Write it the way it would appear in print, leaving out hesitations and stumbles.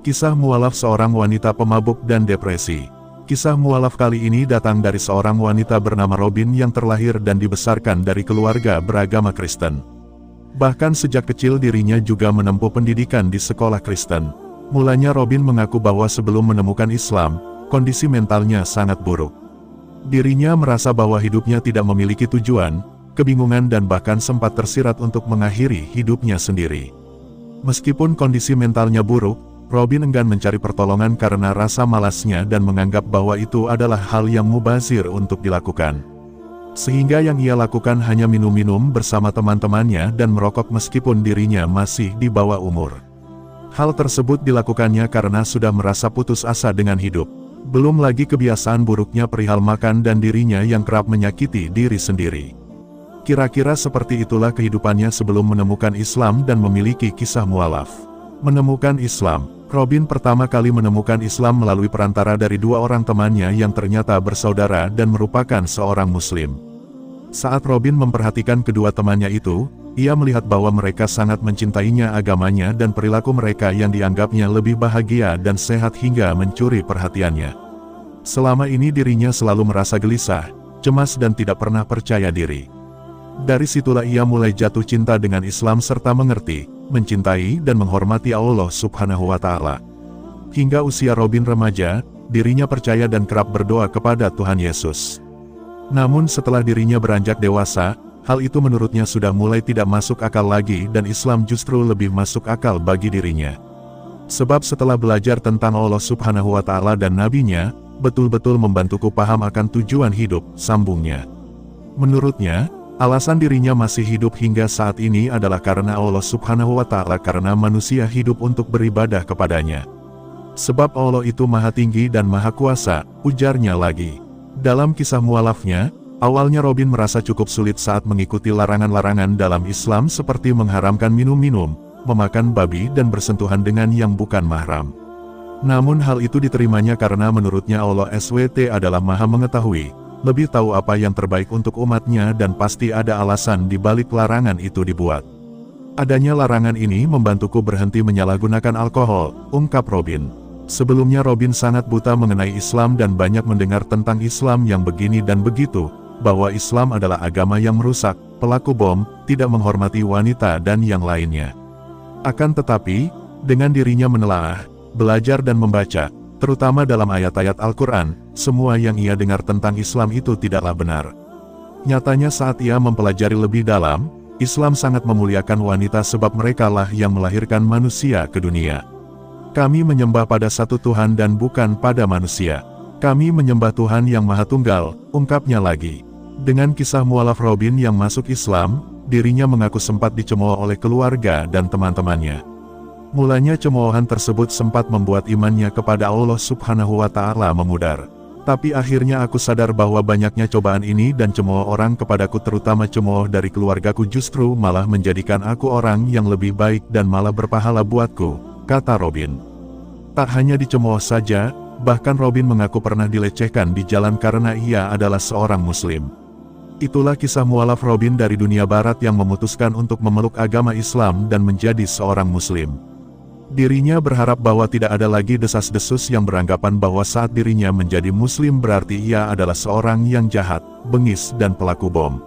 Kisah mualaf seorang wanita pemabuk dan depresi. Kisah mualaf kali ini datang dari seorang wanita bernama Robin yang terlahir dan dibesarkan dari keluarga beragama Kristen. Bahkan sejak kecil dirinya juga menempuh pendidikan di sekolah Kristen. Mulanya Robin mengaku bahwa sebelum menemukan Islam, kondisi mentalnya sangat buruk. Dirinya merasa bahwa hidupnya tidak memiliki tujuan, kebingungan dan bahkan sempat tersirat untuk mengakhiri hidupnya sendiri. Meskipun kondisi mentalnya buruk, Robin enggan mencari pertolongan karena rasa malasnya dan menganggap bahwa itu adalah hal yang mubazir untuk dilakukan. Sehingga yang ia lakukan hanya minum-minum bersama teman-temannya dan merokok meskipun dirinya masih di bawah umur. Hal tersebut dilakukannya karena sudah merasa putus asa dengan hidup. Belum lagi kebiasaan buruknya perihal makan dan dirinya yang kerap menyakiti diri sendiri. Kira-kira seperti itulah kehidupannya sebelum menemukan Islam dan memiliki kisah mualaf. Menemukan Islam. Robin pertama kali menemukan Islam melalui perantara dari dua orang temannya yang ternyata bersaudara dan merupakan seorang Muslim. Saat Robin memperhatikan kedua temannya itu, ia melihat bahwa mereka sangat mencintainya agamanya dan perilaku mereka yang dianggapnya lebih bahagia dan sehat hingga mencuri perhatiannya. Selama ini dirinya selalu merasa gelisah, cemas dan tidak pernah percaya diri. Dari situlah ia mulai jatuh cinta dengan Islam serta mengerti, mencintai dan menghormati Allah Subhanahu wa Ta'ala. Hingga usia Robin remaja, dirinya percaya dan kerap berdoa kepada Tuhan Yesus. Namun setelah dirinya beranjak dewasa, hal itu menurutnya sudah mulai tidak masuk akal lagi dan Islam justru lebih masuk akal bagi dirinya. Sebab setelah belajar tentang Allah Subhanahu wa Ta'ala dan Nabi-Nya, betul-betul membantuku paham akan tujuan hidup, sambungnya. Menurutnya, alasan dirinya masih hidup hingga saat ini adalah karena Allah Subhanahu wa Ta'ala, karena manusia hidup untuk beribadah kepadanya. Sebab Allah itu maha tinggi dan maha kuasa, ujarnya lagi. Dalam kisah mualafnya, awalnya Robin merasa cukup sulit saat mengikuti larangan-larangan dalam Islam seperti mengharamkan minum-minum, memakan babi dan bersentuhan dengan yang bukan mahram. Namun hal itu diterimanya karena menurutnya Allah SWT adalah maha mengetahui, lebih tahu apa yang terbaik untuk umatnya dan pasti ada alasan di balik larangan itu dibuat. Adanya larangan ini membantuku berhenti menyalahgunakan alkohol, ungkap Robin. Sebelumnya Robin sangat buta mengenai Islam dan banyak mendengar tentang Islam yang begini dan begitu, bahwa Islam adalah agama yang merusak, pelaku bom, tidak menghormati wanita dan yang lainnya. Akan tetapi, dengan dirinya menelaah, belajar dan membaca, terutama dalam ayat-ayat Al-Quran, semua yang ia dengar tentang Islam itu tidaklah benar. Nyatanya saat ia mempelajari lebih dalam, Islam sangat memuliakan wanita sebab merekalah yang melahirkan manusia ke dunia. Kami menyembah pada satu Tuhan dan bukan pada manusia. Kami menyembah Tuhan yang Maha Tunggal, ungkapnya lagi. Dengan kisah mualaf Robin yang masuk Islam, dirinya mengaku sempat dicemooh oleh keluarga dan teman-temannya. Mulanya cemoohan tersebut sempat membuat imannya kepada Allah Subhanahu wa Ta'ala memudar. Tapi akhirnya aku sadar bahwa banyaknya cobaan ini dan cemooh orang kepadaku, terutama cemooh dari keluargaku, justru malah menjadikan aku orang yang lebih baik dan malah berpahala buatku, kata Robin. Tak hanya dicemooh saja, bahkan Robin mengaku pernah dilecehkan di jalan karena ia adalah seorang Muslim. Itulah kisah mualaf Robin dari dunia barat yang memutuskan untuk memeluk agama Islam dan menjadi seorang Muslim. Dirinya berharap bahwa tidak ada lagi desas-desus yang beranggapan bahwa saat dirinya menjadi Muslim berarti ia adalah seorang yang jahat, bengis dan pelaku bom.